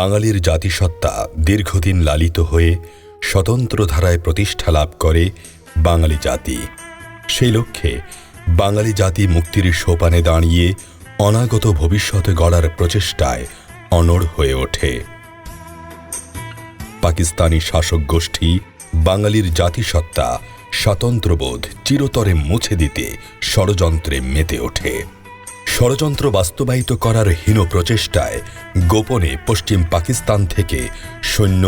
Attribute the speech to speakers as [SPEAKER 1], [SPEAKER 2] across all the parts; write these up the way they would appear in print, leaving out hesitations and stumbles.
[SPEAKER 1] বাঙালির জাতিসত্তা দীর্ঘদিন লালিত হয়ে স্বতন্ত্র ধারায় প্রতিষ্ঠা লাভ করে বাঙালি জাতি। সেই লক্ষ্যে বাঙালি জাতি মুক্তির সোপানে দাঁড়িয়ে অনাগত ভবিষ্যৎ গড়ার প্রচেষ্টায় অনড় হয়ে ওঠে। পাকিস্তানি শাসক গোষ্ঠী বাঙালির জাতিসত্তা স্বাতন্ত্র্যবোধ চিরতরে মুছে দিতে ষড়যন্ত্রে মেতে ওঠে। ষড়যন্ত্র বাস্তবায়িত করার হীন প্রচেষ্টায় গোপনে পশ্চিম পাকিস্তান থেকে সৈন্য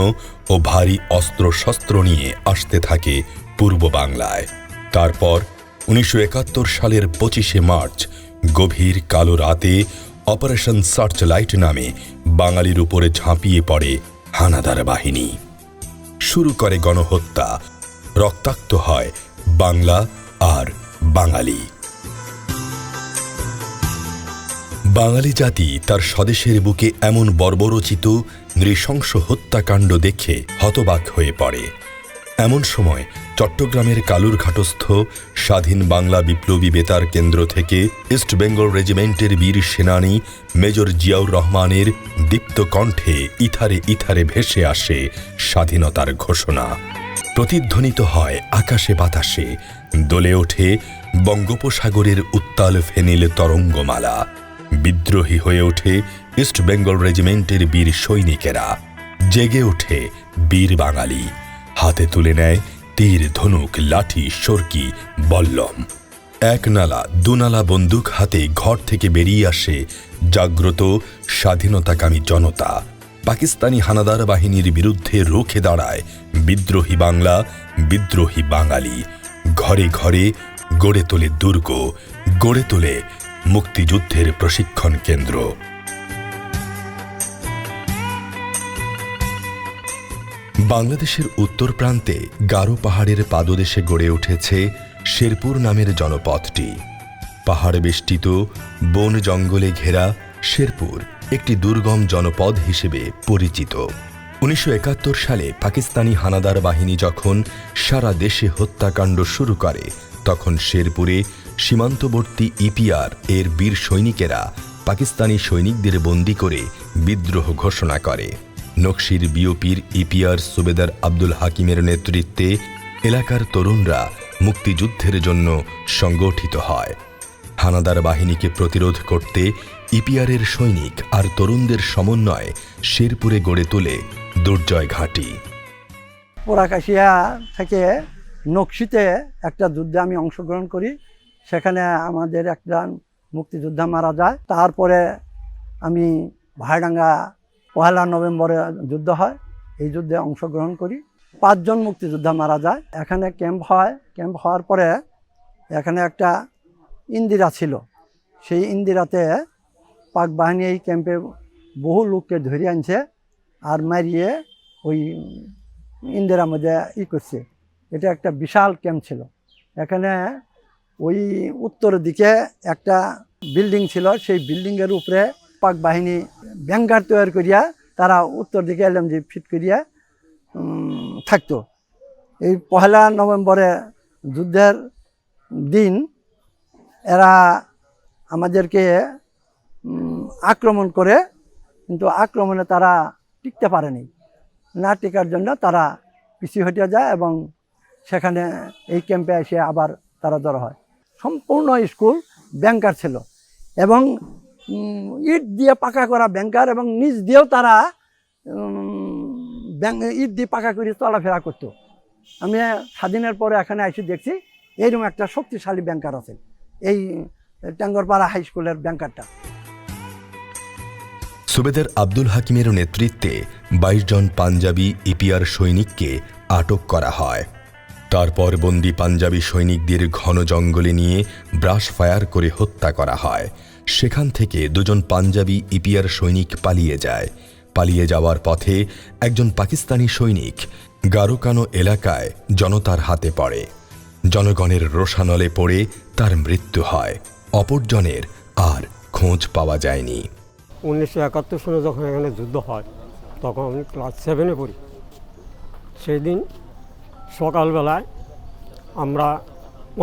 [SPEAKER 1] ও ভারী অস্ত্রশস্ত্র নিয়ে আসতে থাকে পূর্ব বাংলায়। তারপর 1971 সালের 25শে মার্চ গভীর কালো রাতে অপারেশন সার্চ লাইট নামে বাঙালির উপরে ঝাঁপিয়ে পড়ে হানাদার বাহিনী। শুরু করে গণহত্যা, রক্তাক্ত হয় বাংলা আর বাঙালি। বাঙালি জাতি তার স্বদেশের বুকে এমন বর্বরচিত নৃশংস হত্যাকাণ্ড দেখে হতবাক হয়ে পড়ে। এমন সময় চট্টগ্রামের কালুরঘাটস্থ স্বাধীন বাংলা বিপ্লবী বেতার কেন্দ্র থেকে ইস্ট বেঙ্গল রেজিমেন্টের বীর সেনানী মেজর জিয়াউর রহমানের দীপ্ত কণ্ঠে ইথারে ইথারে ভেসে আসে স্বাধীনতার ঘোষণা। প্রতিধ্বনিত হয় আকাশে বাতাসে, দোলে ওঠে বঙ্গোপসাগরের উত্তাল ফেনিল তরঙ্গমালা। বিদ্রোহী হয়ে ওঠে ইস্ট বেঙ্গল রেজিমেন্টের বীর সৈনিকেরা। জেগে ওঠে বীর বাঙালি, হাতে তুলে নেয় তীর, ধনুক, লাঠি, সরকি, বল্লম। এক নালা দুনালা বন্দুক হাতে ঘর থেকে বেরিয়ে আসে জাগ্রত স্বাধীনতাকামী জনতা। পাকিস্তানি হানাদার বাহিনীর বিরুদ্ধে রুখে দাঁড়ায় বিদ্রোহী বাংলা, বিদ্রোহী বাঙালি। ঘরে ঘরে গড়ে তোলে দুর্গ, গড়ে তোলে মুক্তিযুদ্ধের প্রশিক্ষণ কেন্দ্র। বাংলাদেশের উত্তর প্রান্তে গারো পাহাড়ের পাদদেশে গড়ে উঠেছে শেরপুর নামের জনপদটি। পাহাড় বেষ্টিত বন জঙ্গলে ঘেরা শেরপুর একটি দুর্গম জনপদ হিসেবে পরিচিত। 1971 সালে পাকিস্তানি হানাদার বাহিনী যখন সারা দেশে হত্যাকাণ্ড শুরু করে, তখন শেরপুরে সীমান্তবর্তী ইপিআর এর বীর সৈনিকেরা পাকিস্তানি সৈনিকদের বন্দী করে বিদ্রোহ ঘোষণা করে। নকশির বিওপির ইপিআর সুবেদার আব্দুল হাকিমের নেতৃত্বে এলাকার তরুণরা মুক্তিযুদ্ধের জন্য সংগঠিত হয়। হানাদার বাহিনীকে প্রতিরোধ করতে ইপিআরের সৈনিক আর তরুণদের সমন্বয়ে শেরপুরে গড়ে তোলে দুর্জয় ঘাঁটি।
[SPEAKER 2] পোড়াকাশিয়া থেকে নকশিতে একটা যুদ্ধে আমি অংশগ্রহণ করি। সেখানে আমাদের একটা মুক্তিযোদ্ধা মারা যায়। তারপরে আমি ভাইডাঙ্গা 1 নভেম্বরে যুদ্ধ হয়, এই যুদ্ধে অংশগ্রহণ করি। 5 জন মুক্তিযোদ্ধা মারা যায়। এখানে ক্যাম্প হয়। ক্যাম্প হওয়ার পরে এখানে একটা ইন্দিরা ছিল। সেই ইন্দিরাতে পাক বাহিনী এই ক্যাম্পে বহু লোককে ধরে আনছে আর মারিয়ে ওই ইন্দিরার মধ্যে করছে। এটা একটা বিশাল ক্যাম্প ছিল। এখানে ওই উত্তরের দিকে একটা বিল্ডিং ছিল। সেই বিল্ডিংয়ের উপরে পাক বাহিনী ব্যাংকার তৈরি করিয়া তারা উত্তর দিকে এলএমজি ফিট করিয়া থাকতো। এই 1 নভেম্বরে যুদ্ধের দিন এরা আমাদেরকে আক্রমণ করে, কিন্তু আক্রমণে তারা টিকতে পারেনি। না টিকার জন্য তারা পিছিয়ে হটে যায় এবং সেখানে এই ক্যাম্পে এসে আবার তারা জড়ো হয়। সম্পূর্ণ স্কুল ব্যাংকার ছিল এবং ইট দিয়ে পাকা করা ব্যাংকার, এবং নিচ দিয়েও তারা ইট দিয়ে পাকা করে চলাফেরা করতো। আমি স্বাধীনের পরে এখানে এসে দেখছি এইরকম একটা শক্তিশালী ব্যাংকার আছে, এই টাঙ্গরপাড়া হাই স্কুলের ব্যাংকারটা।
[SPEAKER 1] সুবেদার আব্দুল হাকিমের নেতৃত্বে 22 জন পাঞ্জাবি ইপিআর সৈনিককে আটক করা হয়। তারপর বন্দি পাঞ্জাবি সৈনিকদের ঘন জঙ্গলে নিয়ে ব্রাশ ফায়ার করে হত্যা করা হয়। সেখান থেকে 2 জন পাঞ্জাবি ইপিআর সৈনিক পালিয়ে যায়। পালিয়ে যাওয়ার পথে একজন পাকিস্তানি সৈনিক গারোকানো এলাকায় জনতার হাতে পড়ে। জনগণের রোষানলে পড়ে তার মৃত্যু হয়। অপরজনের আর খোঁজ পাওয়া যায়নি।
[SPEAKER 3] 1971 সালে যখন এখানে যুদ্ধ হয়, তখন আমি ক্লাস 7-এ পড়ি। সেই দিন সকালবেলায় আমরা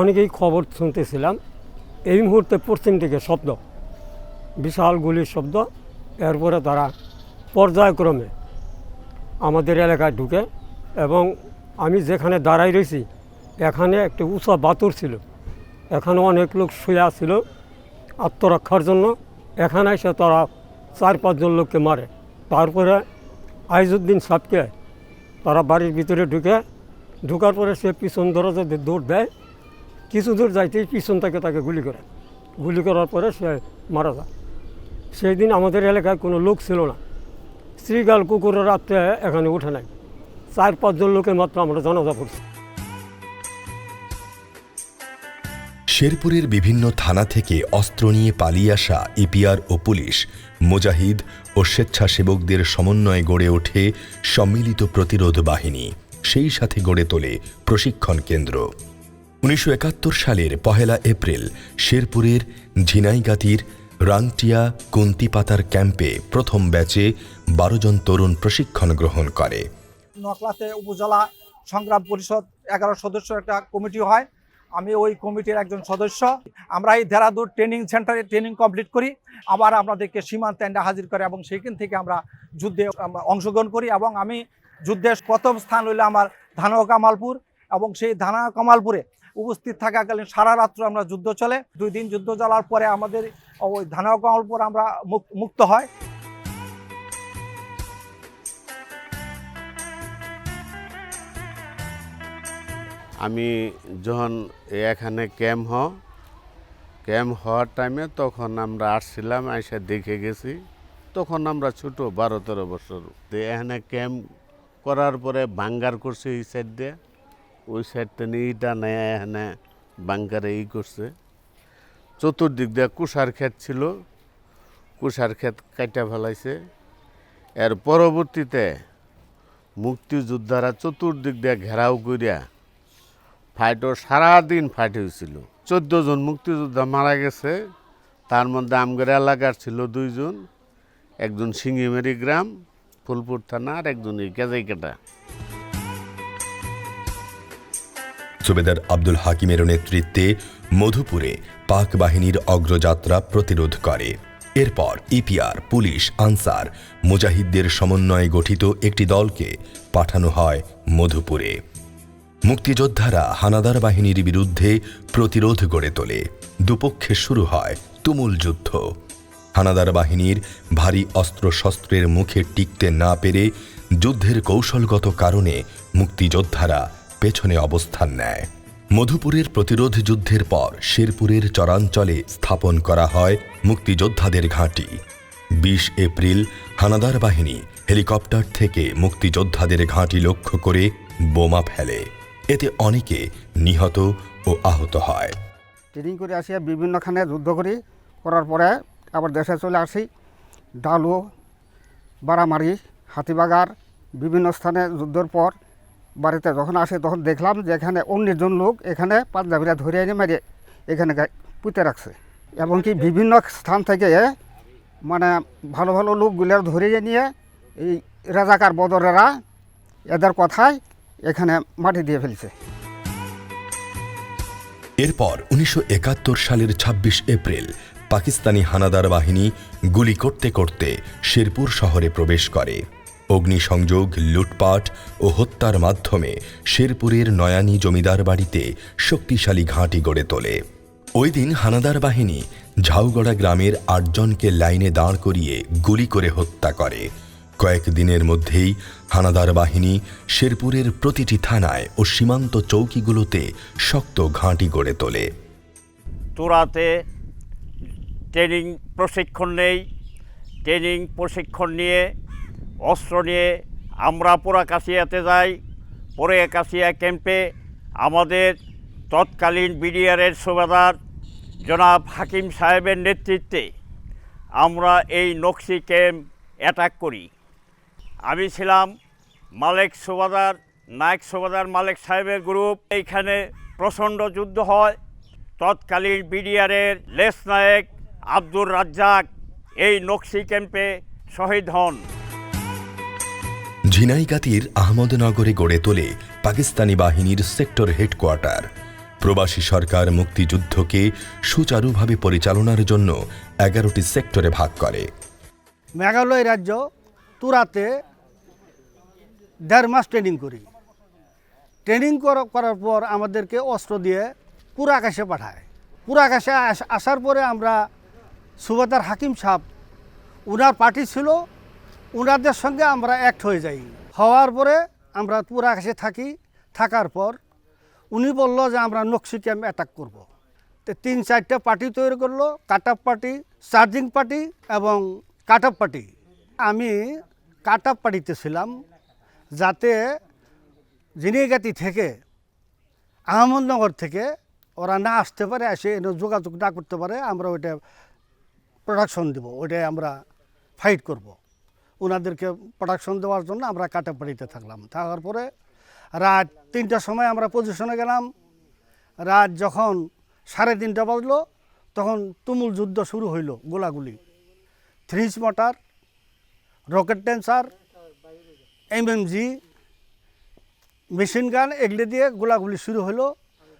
[SPEAKER 3] অনেকেই খবর শুনতেছিলাম। এই মুহূর্তে পশ্চিম দিকে শব্দ, বিশাল গুলির শব্দ। এরপরে তারা পর্যায়ক্রমে আমাদের এলাকায় ঢুকে, এবং আমি যেখানে দাঁড়াই রয়েছি এখানে একটা উঁচা বাতর ছিল, এখানে অনেক লোক শুয়ে ছিল আত্মরক্ষার জন্য। এখানে এসে তারা 4-5 জন লোককে মারে। তারপরে আইজউদ্দিন সাহেবকে তারা বাড়ির ভিতরে ঢুকার পরে সে পিছন দরজা দিয়ে দৌড় দেয়। কিছু দূর যাইতেই পিছন থেকে তাকে গুলি করার পরে সে মারা যায়। সেই দিন আমাদের এলাকায় কোনো লোক ছিল না, শ্রীগাল কুকুরের রাত্রে এখানে উঠে নাই। 4-5 জন লোকের মাত্র আমরা জানাজা করছি।
[SPEAKER 1] শেরপুরের বিভিন্ন থানা থেকে অস্ত্র নিয়ে পালিয়ে আসা ইপিআর ও পুলিশ, মুজাহিদ ও স্বেচ্ছাসেবকদের সমন্বয়ে গড়ে ওঠে সম্মিলিত প্রতিরোধ বাহিনী, সেই সাথে গড়ে তোলে প্রশিক্ষণ কেন্দ্র। 1971 সালের 1 এপ্রিল শেরপুরের ঝিনাইগাতির রাংটিয়া কুন্তিপাতার ক্যাম্পে প্রথম ব্যাচে 12 জন তরুণ প্রশিক্ষণ গ্রহণ করে।
[SPEAKER 4] নকলাতে উপজেলা সংগ্রাম পরিষদ 11 সদস্য একটা কমিটি হয়, আমি ওই কমিটির একজন সদস্য। আমরা এই দেরাদুর ট্রেনিং সেন্টারে ট্রেনিং কমপ্লিট করি, আবার আপনাদেরকে সীমান্তে এনে হাজির করে এবং সেইখান থেকে আমরা যুদ্ধে অংশগ্রহণ করি। এবং আমি যুদ্ধের প্রথম স্থান হইলো আমার ধানাও কামালপুর, এবং সেই ধানাও কামালপুরে উপস্থিত থাকাকালীন সারা রাত্র আমরা যুদ্ধ চলে। 2 দিন যুদ্ধ চলার পরে আমাদের ওই ধানাও কামালপুর আমরা মুক্ত হয়।
[SPEAKER 5] আমি যখন এখানে ক্যাম্প হওয়ার টাইমে তখন আমরা আসছিলাম, এসে দেখে গেছি। তখন আমরা ছোট 12-13 বছর। এখানে ক্যাম্প করার পরে বাঙ্গার করছে এই সাইড দিয়ে, ওই সাইড থেকে ইটা নেয় এখানে বাঙ্গারে করছে। চতুর্দিক দিয়ে কুষার ক্ষেত ছিল, কুষার ক্ষেত কাটা ফেলাইছে। এর পরবর্তীতে মুক্তিযোদ্ধারা চতুর্দিক দিয়ে ঘেরাও করিয়া ফাইটও সারাদিন ফাইট হয়েছিল। 14 জন মুক্তিযোদ্ধা মারা গেছে, তার মধ্যে আমগের এলাকার ছিল 2 জন, একজন সিঙ্গিমারি গ্রাম ফুলপুর থানা আর একজন এই কেজাইকাটা।
[SPEAKER 1] সুবেদার আব্দুল হাকিমের নেতৃত্বে মধুপুরে পাক বাহিনীর অগ্রযাত্রা প্রতিরোধ করে। এরপর ইপিআর, পুলিশ, আনসার, মুজাহিদদের সমন্বয়ে গঠিত একটি দলকে পাঠানো হয় মধুপুরে। মুক্তিযোদ্ধারা হানাদার বাহিনীর বিরুদ্ধে প্রতিরোধ গড়ে তোলে। দুপক্ষে শুরু হয় তুমুল যুদ্ধ। হানাদার বাহিনীর ভারী অস্ত্রশস্ত্রের মুখে টিকতে না পেরে যুদ্ধের কৌশলগত কারণে মুক্তিযোদ্ধারা পেছনে অবস্থান নেয়। মধুপুরের প্রতিরোধ যুদ্ধের পর শেরপুরের চরাঞ্চলে স্থাপন করা হয় মুক্তিযোদ্ধাদের ঘাঁটি। 20 এপ্রিল হানাদার বাহিনী হেলিকপ্টার থেকে মুক্তিযোদ্ধাদের ঘাঁটি লক্ষ্য করে বোমা ফেলে। এতে অনেকে নিহত ও আহত হয়।
[SPEAKER 6] ট্রেনিং করে আসিয়া বিভিন্নখানে যুদ্ধ করার পরে আবার দেশে চলে আসি। ডালু, বারামারি, হাতিবাগার বিভিন্ন স্থানে যুদ্ধের পর বাড়িতে যখন আসে তখন দেখলাম যে এখানে 19 জন লোক এখানে পাঞ্জাবিরা ধরে এনে মেরে এখানে পুঁতে রাখছে। এবং কি বিভিন্ন স্থান থেকে মানে ভালো ভালো লোকগুলো ধরে নিয়ে এই রাজাকার বদরেরা এদের কথায় এখানে মাটি দিয়ে ফেলছে।
[SPEAKER 1] এরপর 1971 সালের 26 এপ্রিল পাকিস্তানি হানাদার বাহিনী গুলি করতে করতে শেরপুর শহরে প্রবেশ করে। অগ্নিসংযোগ, লুটপাট ও হত্যার মাধ্যমে শেরপুরের নয়ানী জমিদার বাড়িতে শক্তিশালী ঘাঁটি গড়ে তোলে। ওই দিন হানাদার বাহিনী ঝাউগড়া গ্রামের 8 জনকে লাইনে দাঁড় করিয়ে গুলি করে হত্যা করে। কয়েকদিনের মধ্যেই হানাদার বাহিনী শেরপুরের প্রতিটি থানায় ও সীমান্ত চৌকিগুলোতে শক্ত ঘাঁটি গড়ে তোলে।
[SPEAKER 7] তোরাতে ট্রেনিং প্রশিক্ষণ নিয়ে অস্ত্র নিয়ে আমরা পোড়াকাশিয়াতে যাই। পোড়াকাশিয়া ক্যাম্পে আমাদের তৎকালীন বিডিআরের সুবেদার জনাব হাকিম সাহেবের নেতৃত্বে আমরা এই নকশি ক্যাম্প অ্যাটাক করি। আমি ছিলাম মালেক সুবেদার, নায়ক সুবেদার মালেক সাহেবের গ্রুপ। এইখানে প্রচণ্ড যুদ্ধ হয়। তৎকালীন বিডিআরের লেস নায়েক আব্দুর রাজ্জাক এই নকশি ক্যাম্পে শহীদ হন।
[SPEAKER 1] ঝিনাইগাতির আহমদনগরে গড়ে তোলে পাকিস্তানি বাহিনীর সেক্টর হেডকোয়ার্টার। প্রবাসী সরকার মুক্তিযুদ্ধকে সুচারুভাবে পরিচালনার জন্য 11টি সেক্টরে ভাগ করে।
[SPEAKER 8] মেঘালয় রাজ্য
[SPEAKER 6] তুরাতে 1.5 মাস ট্রেনিং করি। ট্রেনিং করার পর আমাদেরকে অস্ত্র দিয়ে পুরাকাশে পাঠায়। পুরাকাশে আসার পরে আমরা সুবেদার হাকিম সাহেব, উনার পার্টি ছিল, উনাদের সঙ্গে আমরা অ্যাক্ট হয়ে যাই। হওয়ার পরে আমরা পুরাকাশে থাকি। থাকার পর উনি বললো যে আমরা নকশি ক্যাম্প অ্যাটাক করব। তো 3-4টা পার্টি তৈরি করলো, কাট আপ পার্টি, চার্জিং পার্টি এবং কাট আপ পার্টি। আমি কাট আপ পার্টিতে ছিলাম, যাতে জিনিয়াগাতি থেকে, আহমদনগর থেকে ওরা না আসতে পারে, এসে যোগাযোগ না করতে পারে। আমরা ওইটা প্রোডাকশন দেব, ওইটাই আমরা ফাইট করব। ওনাদেরকে প্রোডাকশন দেওয়ার জন্য আমরা কাট আপ পার্টিতে থাকলাম। থাকার পরে রাত 3টার সময় আমরা পজিশনে গেলাম। রাত যখন 3:30 বাজলো, তখন তুমুল যুদ্ধ শুরু হইল। গোলাগুলি, 3 মর্টার, রকেট টেন্সার, MMG, মেশিন গান, এগুলো দিয়ে গোলাগুলি শুরু হলো।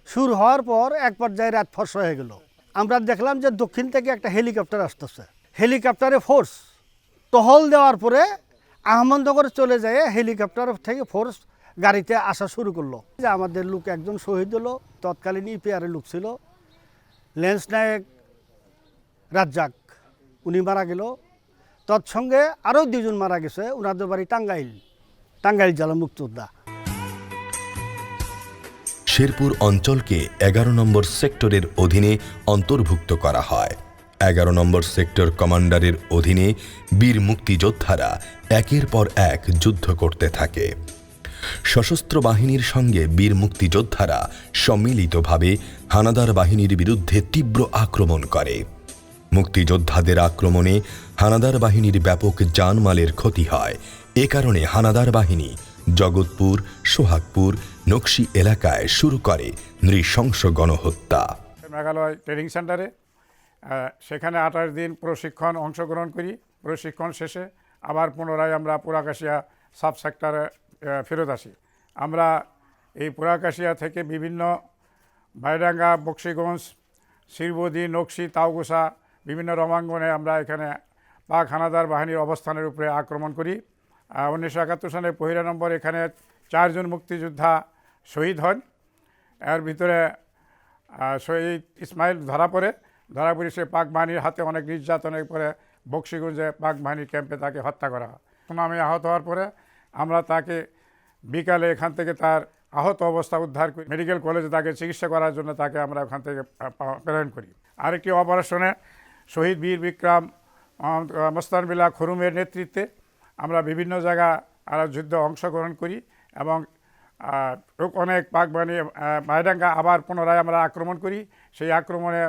[SPEAKER 6] শুরু হওয়ার পর এক পর্যায়ে রাত ফর্স হয়ে গেল। আমরা দেখলাম যে দক্ষিণ থেকে একটা হেলিকপ্টার আসতেছে। হেলিকপ্টারে ফোর্স টহল দেওয়ার পরে আহমদনগরে চলে যায়, হেলিকপ্টার থেকে ফোর্স গাড়িতে আসা শুরু করলো। যে আমাদের লোক একজন শহীদ হলো, তৎকালীন ইপিআরের লোক ছিল, লেন্স নায়ক রাজ্জাক, উনি মারা গেল। তৎসঙ্গে আরও 2 জন মারা গেছে। ওনাদের বাড়ি টাঙ্গাইল জেলা মুক্তিযোদ্ধা।
[SPEAKER 1] শেরপুর অঞ্চলকে 11 নম্বর সেক্টরের অধীনে অন্তর্ভুক্ত করা হয়। 11 নম্বর সেক্টর কমান্ডারের অধীনে বীর মুক্তিযোদ্ধারা একের পর এক যুদ্ধ করতে থাকে। সশস্ত্র বাহিনীর সঙ্গে বীর মুক্তিযোদ্ধারা সম্মিলিতভাবে হানাদার বাহিনীর বিরুদ্ধে তীব্র আক্রমণ করে। মুক্তিযোদ্ধাদের আক্রমণে হানাদার বাহিনীর ব্যাপক জানমালের ক্ষতি হয়। এ কারণে হানাদার বাহিনী জগৎপুর, সোহাগপুর, নকশি এলাকায় শুরু করে নৃশংস গণহত্যা।
[SPEAKER 8] মেঘালয় ট্রেনিং সেন্টারে সেখানে 28 দিন প্রশিক্ষণ অংশগ্রহণ করি। প্রশিক্ষণ শেষে আবার পুনরায় আমরা পুরাকাশিয়া সাব সেক্টরে ফেরত আসি। আমরা এই পুরাকাশিয়া থেকে বিভিন্ন বাইডাঙ্গা, বক্সিগঞ্জ, শিরবদি, নকশি, তাওগুসা বিভিন্ন রণাঙ্গনে আমরা এখানে পাক হানাদার বাহিনীর অবস্থানের উপরে আক্রমণ করি। 1971 সালে 1 নম্বর এখানে 4 জন মুক্তিযোদ্ধা শহীদ হন। এর ভিতরে শহীদ ইসমাইল ধরা পড়ে সে পাক বাহিনীর হাতে অনেক নির্যাতনের পরে বক্সিগঞ্জে পাক বাহিনীর ক্যাম্পে তাকে হত্যা করা হয়। আমি আহত হওয়ার পরে আমরা তাকে বিকালে এখান থেকে তার আহত অবস্থা উদ্ধার করি, মেডিকেল কলেজে তাকে চিকিৎসা করার জন্য তাকে আমরা ওখান থেকে প্রেরণ করি। আরেকটি অপারেশনে শহীদ বীর বিক্রম মস্তান বিল্লাহ খরুমের নেতৃত্বে আমরা বিভিন্ন জায়গা যুদ্ধে অংশগ্রহণ করি এবং অনেক পাক বাহিনী মাইডাঙ্গা আবার পুনরায় আমরা আক্রমণ করি। সেই আক্রমণে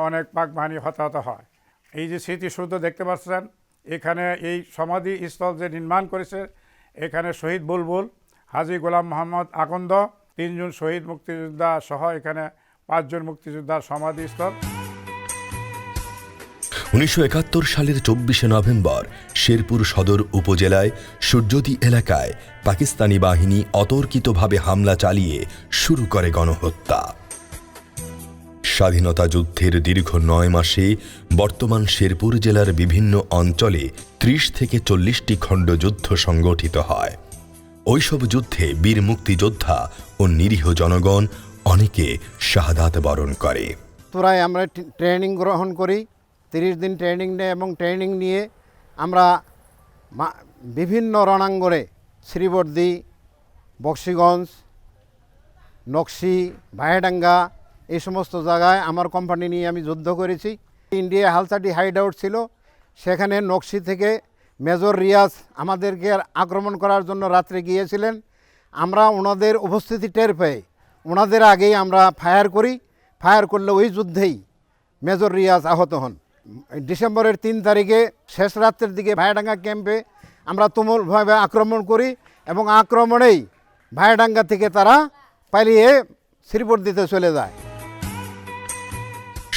[SPEAKER 8] অনেক পাক বাহিনী হতাহত হয়। এই যে স্মৃতিসৌধ দেখতে পাচ্ছেন, এখানে এই সমাধি স্থল যে নির্মাণ করেছে, এখানে শহীদ বুলবুল, হাজী গোলাম মোহাম্মদ আকন্দ, 3 জন শহীদ মুক্তিযোদ্ধা সহ এখানে 5 জন মুক্তিযোদ্ধার সমাধিস্থল।
[SPEAKER 1] 1971 সালের 24শে নভেম্বর শেরপুর সদর উপজেলায় সূর্যদী এলাকায় পাকিস্তানি বাহিনী অতর্কিতভাবে হামলা চালিয়ে শুরু করে গণহত্যা। স্বাধীনতা যুদ্ধের দীর্ঘ 9 মাসে বর্তমান শেরপুর জেলার বিভিন্ন অঞ্চলে 30 থেকে 40টি খণ্ড যুদ্ধ সংগঠিত হয়। ওইসব যুদ্ধে বীর মুক্তিযোদ্ধা ও নিরীহ জনগণ অনেকে শাহাদাত বরণ করে।
[SPEAKER 9] তোরাই আমরা ট্রেনিং গ্রহণ করি, 30 দিন ট্রেনিং নেই এবং ট্রেনিং নিয়ে আমরা বিভিন্ন রণাঙ্গনে শ্রীবর্দী, বক্সিগঞ্জ, নকশি, ভাইডাঙ্গা এই সমস্ত জায়গায় আমার কোম্পানি নিয়ে আমি যুদ্ধ করেছি। ইন্ডিয়া হালসাটি হাইড আউট ছিল, সেখানে নকশি থেকে মেজর রিয়াজ আমাদেরকে আক্রমণ করার জন্য রাত্রে গিয়েছিলেন। আমরা ওনাদের উপস্থিতি টের পেয়ে ওনাদের আগেই আমরা ফায়ার করি। ফায়ার করলে ওই যুদ্ধেই মেজর রিয়াজ আহত হন। ডিসেম্বরের 3 তারিখে শেষ রাত্রের দিকে ভাইডাঙ্গা ক্যাম্পে আমরা তুমুলভাবে আক্রমণ করি এবং আক্রমণেই ভাইডাঙ্গা থেকে তারা পালিয়ে শ্রীবর্দীতে চলে যায়।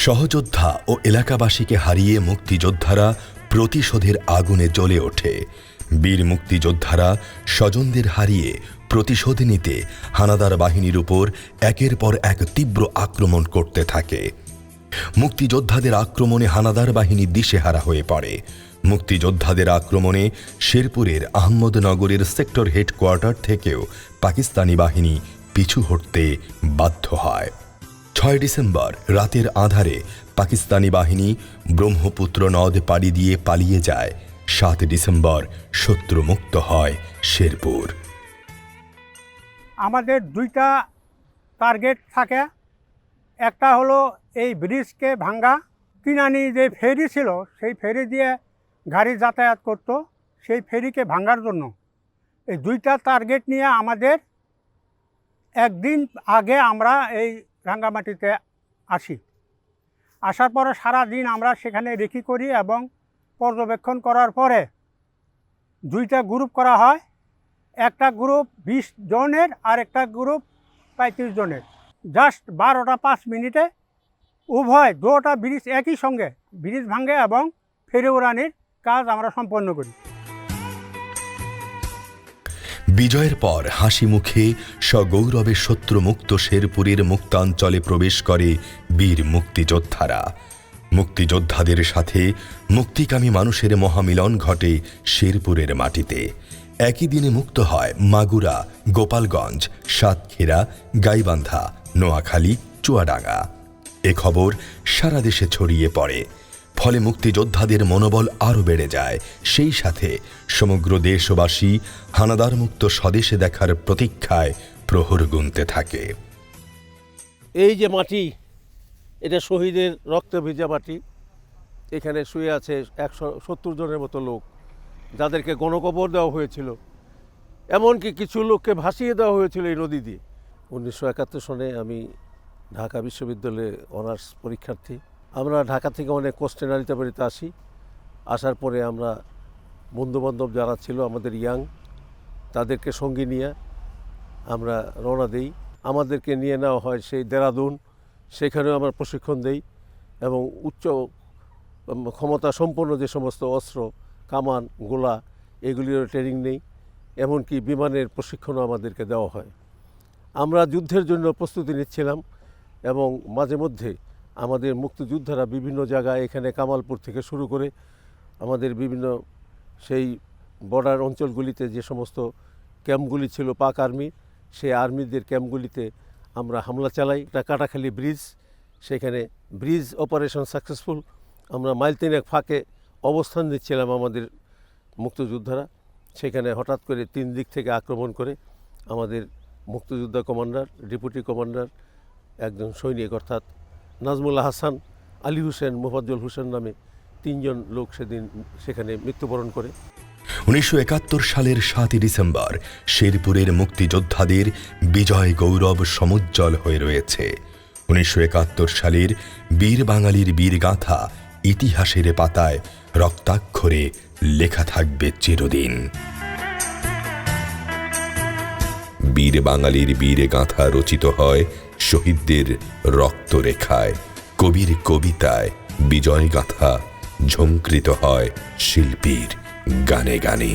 [SPEAKER 1] সহযোদ্ধা ও এলাকাবাসীকে হারিয়ে মুক্তিযোদ্ধারা প্রতিশোধের আগুনে জ্বলে ওঠে। বীর মুক্তিযোদ্ধারা স্বজনদের হারিয়ে প্রতিশোধ নিতে হানাদার বাহিনীর উপর একের পর এক তীব্র আক্রমণ করতে থাকে। মুক্তিযোদ্ধাদের আক্রমণে হানাদার বাহিনী দিশেহারা হয়ে পড়ে। মুক্তিযোদ্ধাদের আক্রমণে শেরপুরের আহমদনগরের সেক্টর হেডকোয়ার্টার থেকেও পাকিস্তানি বাহিনী পিছু হটতে বাধ্য হয়। 6 ডিসেম্বর রাতের আঁধারে পাকিস্তানি বাহিনী ব্রহ্মপুত্র নদ পাড়ি দিয়ে পালিয়ে যায়। 7 ডিসেম্বর শত্রুমুক্ত হয় শেরপুর।
[SPEAKER 3] আমাদের 2টা টার্গেট থাকে। একটা হলো এই ব্রিজকে ভাঙ্গা। কিনানি যে ফেরি ছিল সেই ফেরি দিয়ে গাড়ি যাতায়াত করত, সেই ফেরিকে ভাঙ্গার জন্য এই 2টা টার্গেট নিয়ে আমাদের একদিন আগে আমরা এই রাঙ্গামাটিতে আসি। আসার পরে সারা দিন আমরা সেখানে রেকি করি এবং পর্যবেক্ষণ করার পরে 2টা গ্রুপ করা হয়। একটা গ্রুপ 20 জনের আর একটা গ্রুপ 35 জনের। জাস্ট 12টা 5 মিনিটে উভয় 2টা ব্রিজ একই সঙ্গে ব্রিজ ভাঙে এবং ফেরি উড়ানির কাজ আমরা সম্পন্ন করি।
[SPEAKER 1] বিজয়ের পর হাসি মুখে সগৌরবে শত্রুমুক্ত শেরপুরের মুক্তাঞ্চলে প্রবেশ করে বীর মুক্তিযোদ্ধারা। মুক্তিযোদ্ধাদের সাথে মুক্তিকামী মানুষের মহামিলন ঘটে শেরপুরের মাটিতে। একই দিনে মুক্ত হয় মাগুরা, গোপালগঞ্জ, সাতক্ষীরা, গাইবান্ধা, নোয়াখালী, চুয়াডাঙ্গা। এ খবর সারা দেশে ছড়িয়ে পড়ে। ফলে মুক্তিযোদ্ধাদের মনোবল আরও বেড়ে যায়। সেই সাথে সমগ্র দেশবাসী হানাদার মুক্ত স্বদেশে দেখার প্রতীক্ষায় প্রহর গুনতে থাকে।
[SPEAKER 10] এই যে মাটি, এটা শহীদের রক্তে ভেজা মাটি। এখানে শুয়ে আছে 170 জনের মতো লোক, যাদেরকে গণকবর দেওয়া হয়েছিল। এমনকি কিছু লোককে ভাসিয়ে দেওয়া হয়েছিল এই নদী দিয়ে। 1971 সনে আমি ঢাকা বিশ্ববিদ্যালয়ে অনার্স পরীক্ষার্থী। আমরা ঢাকা থেকে অনেক কষ্টে নারিতে বাড়িতে আসি। আসার পরে আমরা বন্ধুবান্ধব যারা ছিল আমাদের ইয়াং, তাদেরকে সঙ্গে নিয়ে আমরা রওনা দেই। আমাদেরকে নিয়ে নেওয়া হয় সেই দেরাদুন, সেখানেও আমরা প্রশিক্ষণ দেই এবং উচ্চ ক্ষমতা সম্পন্ন যে সমস্ত অস্ত্র, কামান, গোলা, এগুলিরও ট্রেনিং নেই। এমনকি বিমানের প্রশিক্ষণও আমাদেরকে দেওয়া হয়। আমরা যুদ্ধের জন্য প্রস্তুতি নিচ্ছিলাম এবং মাঝে মধ্যে আমাদের মুক্তিযোদ্ধারা বিভিন্ন জায়গায়, এখানে কামালপুর থেকে শুরু করে আমাদের বিভিন্ন সেই বর্ডার অঞ্চলগুলিতে যে সমস্ত ক্যাম্পগুলি ছিল পাক আর্মি, সেই আর্মিদের ক্যাম্পগুলিতে আমরা হামলা চালাই। একটা কাটাখালী ব্রিজ, সেখানে ব্রিজ অপারেশন সাকসেসফুল। আমরা মাইল 3 ফাঁকে অবস্থান নিচ্ছিলাম আমাদের মুক্তিযোদ্ধারা। সেখানে হঠাৎ করে 3 দিক থেকে আক্রমণ করে আমাদের মুক্তিযোদ্ধা কমান্ডার, ডেপুটি কমান্ডার, একজন সৈনিক অর্থাৎ নাজমুল্লাহ হাসান, আলী হোসেন, মোফাজ্জল হোসেন নামে 3 জন লোক সেদিন সেখানে মৃত্যুবরণ করে।
[SPEAKER 1] 1971 সালের 7 ডিসেম্বর শেরপুরের মুক্তিযোদ্ধাদের বিজয় গৌরব সমুজ্জ্বল হয়ে রয়েছে। 1971 সালের বীর বাঙালির বীরগাথা ইতিহাসের পাতায় রক্তাক্ষরে লেখা থাকবে চিরদিন। বীর বাঙালির বীরগাথা রচিত হয় শহীদদের রক্তরেখায়, কবির কবিতায় বিজয় গাথা ঝঙ্কৃত হয় শিল্পীর গানে গানে।